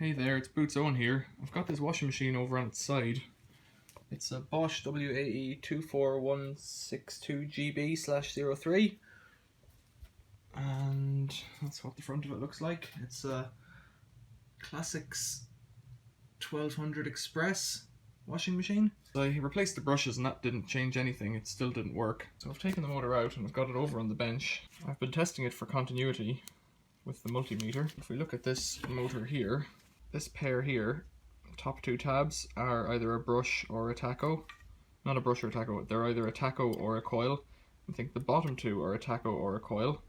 Hey there, it's Boots Owen here. I've got this washing machine over on its side. It's a Bosch WAE 24162GB/03, and that's what the front of it looks like. It's a Classics 1200 Express washing machine. I replaced the brushes and that didn't change anything, it still didn't work. So I've taken the motor out and I've got it over on the bench. I've been testing it for continuity with the multimeter. If we look at this motor here, this pair here, top two tabs, are either a brush or a tacho. Not a brush or a tacho, they're either a tacho or a coil. I think the bottom two are a tacho or a coil.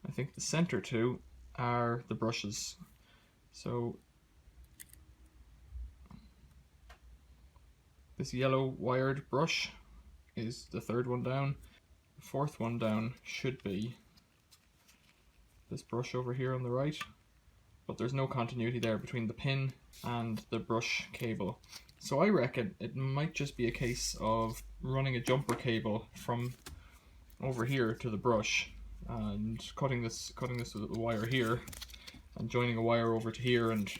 I think the center two are the brushes. So this yellow wired brush is the third one down. The fourth one down should be this brush over here on the right, but there's no continuity there between the pin and the brush cable. So I reckon it might just be a case of running a jumper cable from over here to the brush and cutting this little wire here and joining a wire over to here and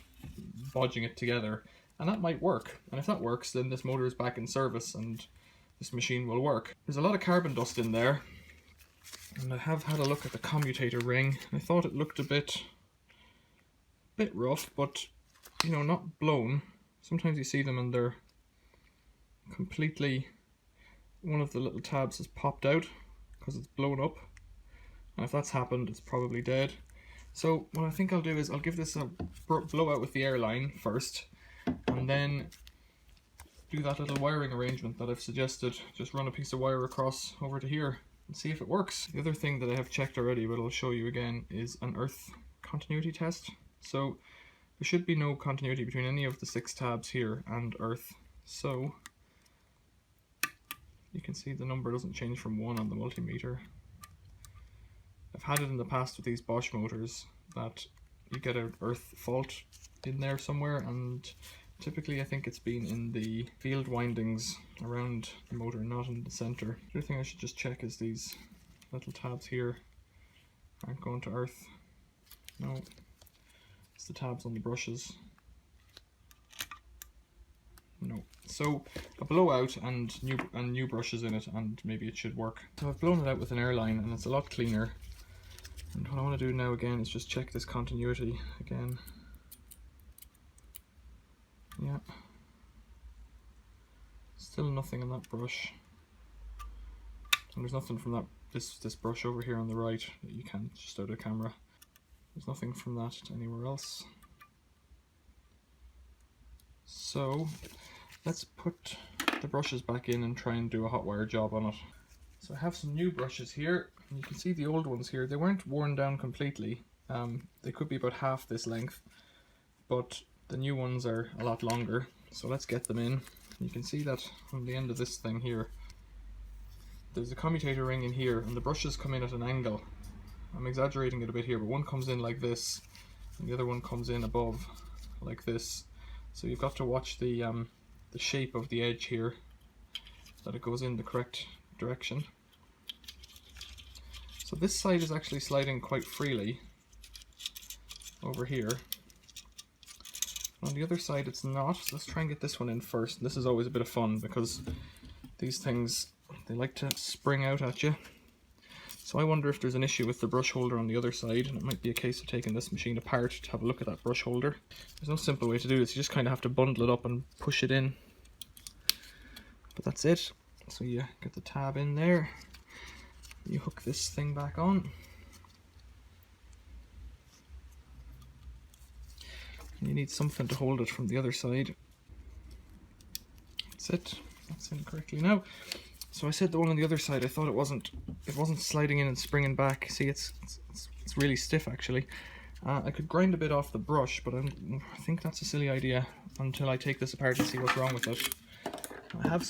bodging it together, and that might work. And if that works, then this motor is back in service and this machine will work. There's a lot of carbon dust in there, and I have had a look at the commutator ring. I thought it looked a bit rough, but you know, not blown. Sometimes you see them and they're completely, one of the little tabs has popped out because it's blown up, and if that's happened, it's probably dead. So what I think I'll do is I'll give this a blowout with the airline first, and then do that little wiring arrangement that I've suggested. Just run a piece of wire across over to here and see if it works. The other thing that I have checked already, but I'll show you again, is an earth continuity test. So there should be no continuity between any of the 6 tabs here and earth. So you can see the number doesn't change from 1 on the multimeter. I've had it in the past with these Bosch motors that you get an earth fault in there somewhere, and typically I think it's been in the field windings around the motor, not in the center. The other thing I should just check is these little tabs here aren't going to earth. No, it's the tabs on the brushes. No. So a blowout and new brushes in it, and maybe it should work. So I've blown it out with an airline and it's a lot cleaner. And what I want to do now again is just check this continuity again. Yeah. Still nothing on that brush. And there's nothing from that this brush over here on the right that you can't just out of camera. There's nothing from that to anywhere else. So let's put the brushes back in and try and do a hot wire job on it. So I have some new brushes here, and you can see the old ones here. They weren't worn down completely. They could be about half this length, but the new ones are a lot longer. So let's get them in. You can see that on the end of this thing here, there's a commutator ring in here, and the brushes come in at an angle. I'm exaggerating it a bit here, but one comes in like this, and the other one comes in above like this. So you've got to watch the shape of the edge here, that it goes in the correct direction. So this side is actually sliding quite freely over here. On the other side it's not, so let's try and get this one in first. This is always a bit of fun because these things, they like to spring out at you. So I wonder if there's an issue with the brush holder on the other side, and it might be a case of taking this machine apart to have a look at that brush holder. There's no simple way to do this, you just kind of have to bundle it up and push it in. But that's it. So you get the tab in there, you hook this thing back on, and you need something to hold it from the other side. That's it, that's in correctly now. So I said the one on the other side, I thought it wasn't sliding in and springing back. See, it's really stiff actually. I could grind a bit off the brush, but I think that's a silly idea until I take this apart and see what's wrong with it. I have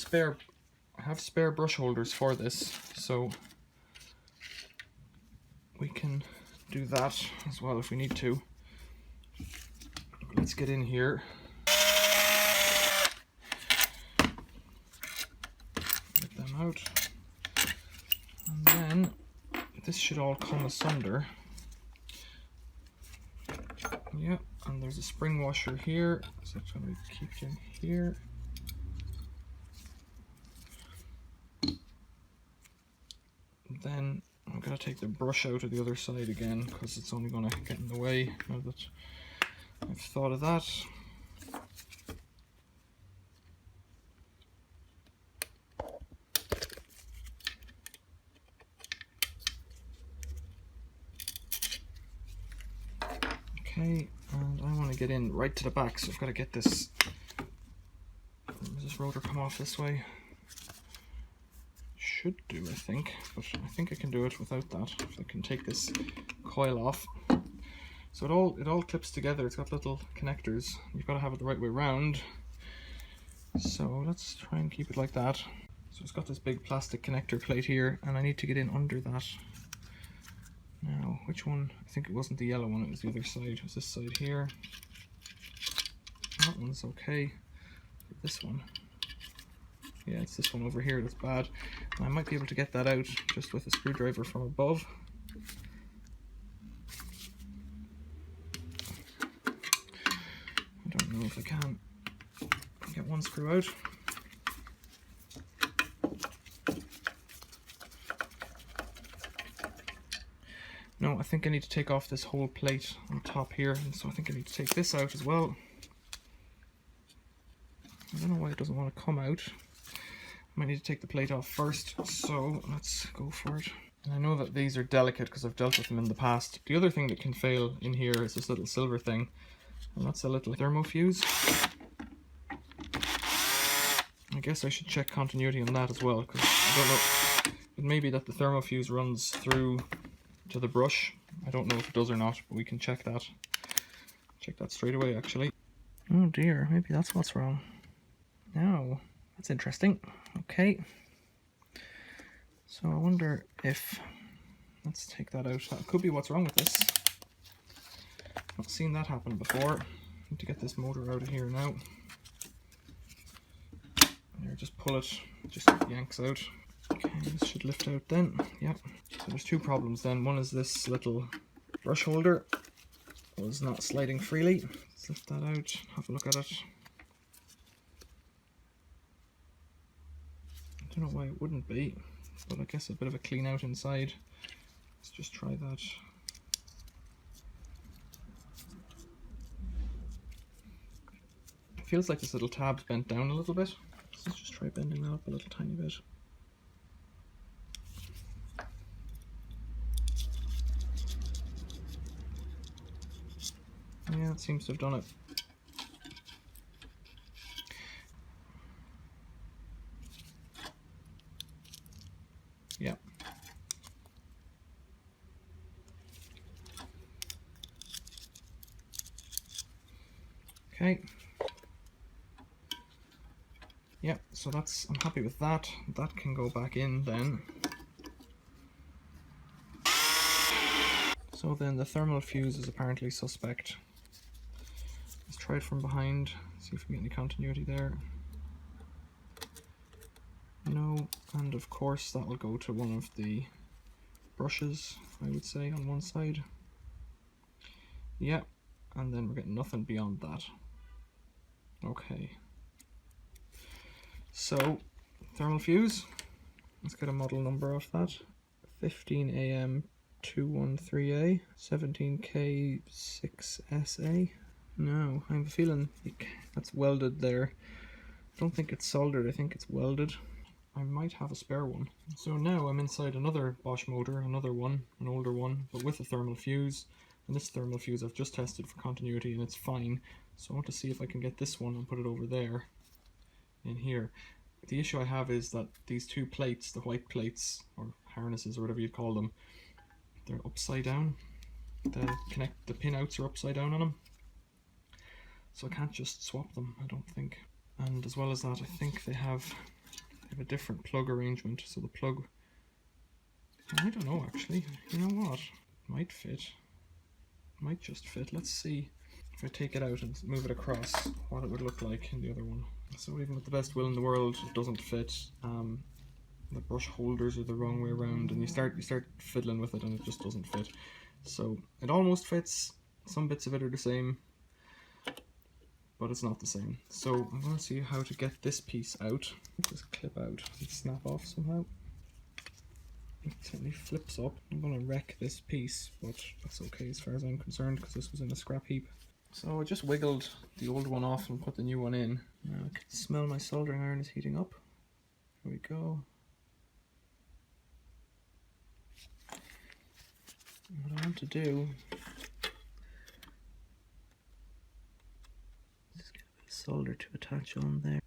spare brush holders for this, so we can do that as well if we need to. Let's get in here. Get them out. And then this should all come asunder. Yeah, And there's a spring washer here, so it's going to be kept in here. And then I'm going to take the brush out of the other side again, because it's only going to get in the way now that I've thought of that. Okay, and I want to get in right to the back, so I've got to get this. Does this rotor come off this way? Should do, I think, but I think I can do it without that. If I can take this coil off. So it all clips together. It's got little connectors. You've got to have it the right way around. So let's try and keep it like that. So it's got this big plastic connector plate here, and I need to get in under that. Now, which one? I think it wasn't the yellow one, it was the other side. It was this side here. That one's okay. But this one. Yeah, it's this one over here that's bad. And I might be able to get that out just with a screwdriver from above. I don't know if I can get one screw out. No, I think I need to take off this whole plate on top here, and so I think I need to take this out as well. I don't know why it doesn't want to come out. I might need to take the plate off first, so let's go for it. And I know that these are delicate because I've dealt with them in the past. The other thing that can fail in here is this little silver thing, and that's a little thermo fuse. I guess I should check continuity on that as well, because I don't know. It may be that the thermo fuse runs through to the brush. I don't know if it does or not, but we can check that. Check that straight away, actually. Oh dear, maybe that's what's wrong. Now, that's interesting. Okay. So I wonder if... Let's take that out. That could be what's wrong with this. Not seen that happen before. Need to get this motor out of here now. There, just pull it. Just yanks out. Okay, this should lift out then. Yep. So there's two problems then. One is this little brush holder was not sliding freely. Let's lift that out, have a look at it. I don't know why it wouldn't be, but I guess a bit of a clean out inside. Let's just try that. It feels like this little tab's bent down a little bit. Let's just try bending that up a little tiny bit. Yeah, it seems to have done it. Yeah. Okay. Yeah, so that's, I'm happy with that. That can go back in then. So then the thermal fuse is apparently suspect. Let's try it from behind, see if we get any continuity there. No, and of course that will go to one of the brushes, I would say, on one side. Yeah, and then we're getting nothing beyond that. Okay. So, thermal fuse, let's get a model number off that. 15AM213A, 17K6SA. No, I have a feeling that's welded there. I don't think it's soldered, I think it's welded. I might have a spare one. So now I'm inside another Bosch motor, another one, an older one, but with a thermal fuse. And this thermal fuse I've just tested for continuity and it's fine. So I want to see if I can get this one and put it over there, in here. The issue I have is that these two plates, the white plates, or harnesses or whatever you'd call them, they're upside down. The pinouts are upside down on them. So I can't just swap them, I don't think. And as well as that, I think they have a different plug arrangement. So the plug, I don't know actually, you know what? Might fit. Might just fit. Let's see if I take it out and move it across, what it would look like in the other one. So even with the best will in the world, it doesn't fit. The brush holders are the wrong way around, and you start fiddling with it and it just doesn't fit. So it almost fits. Some bits of it are the same. but it's not the same. So I'm going to see how to get this piece out. Just clip out and snap off somehow. It certainly flips up. I'm going to wreck this piece, but that's okay as far as I'm concerned because this was in a scrap heap. So I just wiggled the old one off and put the new one in. Now I can smell my soldering iron is heating up. Here we go. And what I want to do is just get a bit of solder to attach on there.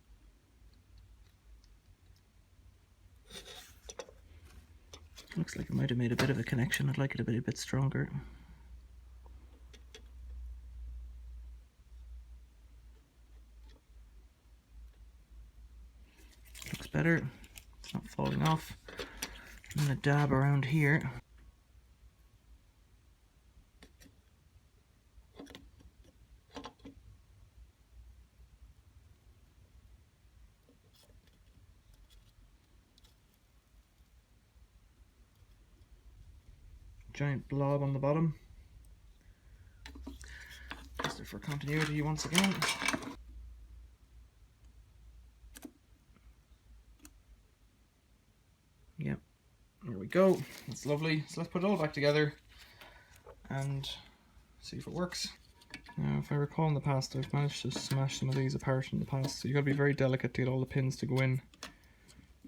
Looks like it might have made a bit of a connection. I'd like it a bit stronger. Looks better. It's not falling off. I'm going to dab around here. Giant blob on the bottom. Test it for continuity once again. Yep, there we go. That's lovely. So let's put it all back together and see if it works. Now, if I recall in the past, I've managed to smash some of these apart in the past, so you've got to be very delicate to get all the pins to go in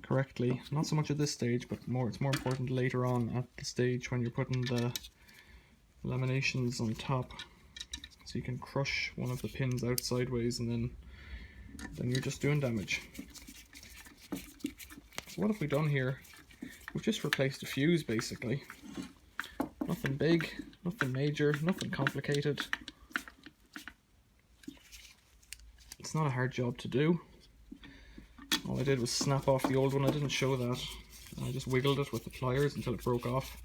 correctly. Not so much at this stage, but it's more important later on at the stage when you're putting the laminations on top, so you can crush one of the pins out sideways, and then you're just doing damage. So what have we done here? We've just replaced a fuse basically. Nothing big, nothing major, nothing complicated. It's not a hard job to do. All I did was snap off the old one. I didn't show that. I just wiggled it with the pliers until it broke off,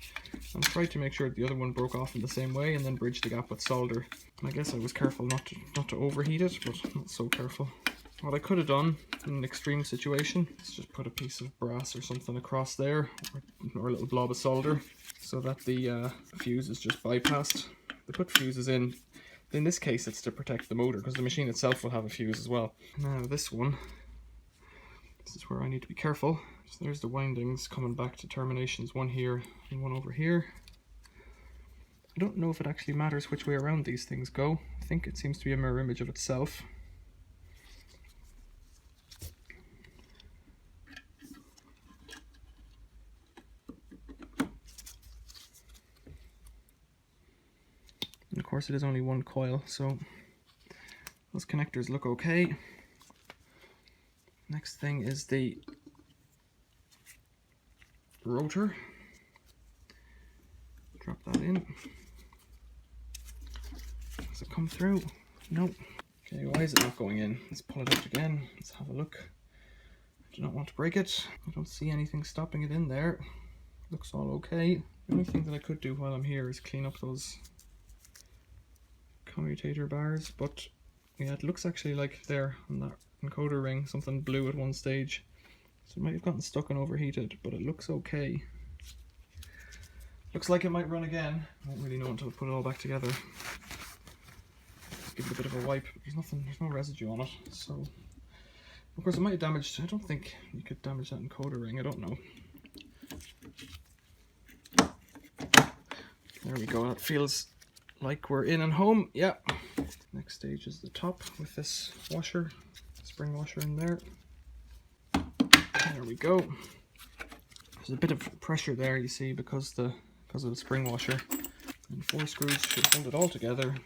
and tried to make sure the other one broke off in the same way, and then bridge the gap with solder. And I guess I was careful not to overheat it, but not so careful. What I could have done in an extreme situation is just put a piece of brass or something across there, or a little blob of solder, so that the fuse is just bypassed. They put fuses in this case it's to protect the motor, because the machine itself will have a fuse as well. Now this is where I need to be careful. So there's the windings coming back to terminations, one here and one over here. I don't know if it actually matters which way around these things go. I think it seems to be a mirror image of itself. And of course it is only one coil, so those connectors look okay. Next thing is the rotor. Drop that in. Does it come through? Nope. Okay, why is it not going in? Let's pull it out again. Let's have a look. I do not want to break it. I don't see anything stopping it in there. Looks all okay. The only thing that I could do while I'm here is clean up those commutator bars, but yeah, it looks actually like there on that encoder ring something blew at one stage, so it might have gotten stuck and overheated, but it looks okay. Looks like it might run again. I won't really know until I put it all back together. Just give it a bit of a wipe. There's no residue on it, so of course it might have damaged. I don't think you could damage that encoder ring. I don't know. There we go. That feels like we're in and home. Yeah. Next stage is the top with this washer, spring washer in there. There we go. There's a bit of pressure there, you see, because of the spring washer. And 4 screws should hold it all together.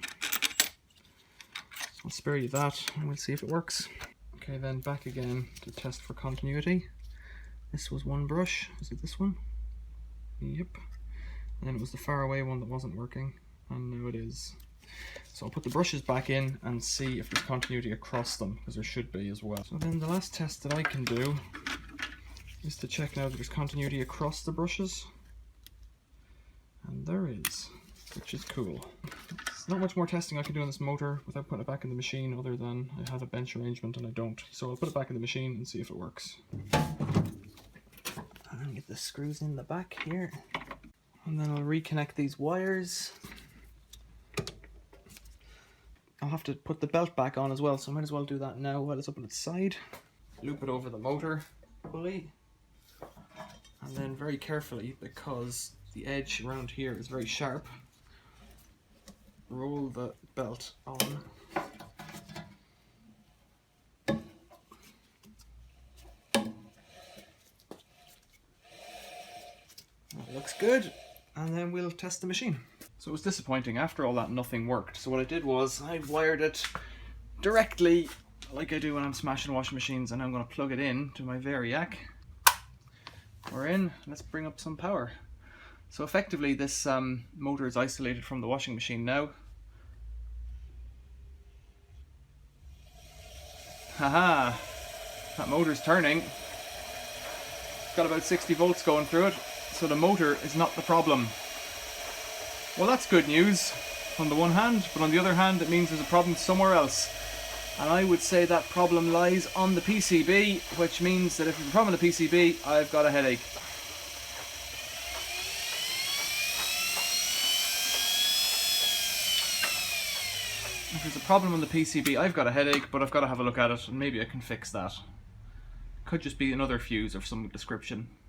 So I'll spare you that, and we'll see if it works. Okay, then back again to test for continuity. This was one brush. Is it this one? Yep. And then it was the far away one that wasn't working, and now it is. So I'll put the brushes back in and see if there's continuity across them, because there should be as well. So then the last test that I can do is to check now that there's continuity across the brushes. And there is, which is cool. There's not much more testing I can do on this motor without putting it back in the machine, other than I have a bench arrangement and I don't. So I'll put it back in the machine and see if it works. And get the screws in the back here. And then I'll reconnect these wires. I'll have to put the belt back on as well, so I might as well do that now while it's up on its side. Loop it over the motor pulley, and then very carefully, because the edge around here is very sharp, roll the belt on. That looks good, and then we'll test the machine. So it was disappointing. After all that, nothing worked. So what I did was I wired it directly like I do when I'm smashing washing machines, and I'm going to plug it in to my Variac. We're in. Let's bring up some power. So effectively this motor is isolated from the washing machine now. Haha! That motor's turning. It's got about 60 volts going through it, so the motor is not the problem. Well, that's good news on the one hand, but on the other hand it means there's a problem somewhere else. And I would say that problem lies on the PCB, which means that if there's a problem on the PCB, I've got a headache. If there's a problem on the PCB, I've got a headache, but I've got to have a look at it, and maybe I can fix that. Could just be another fuse of some description.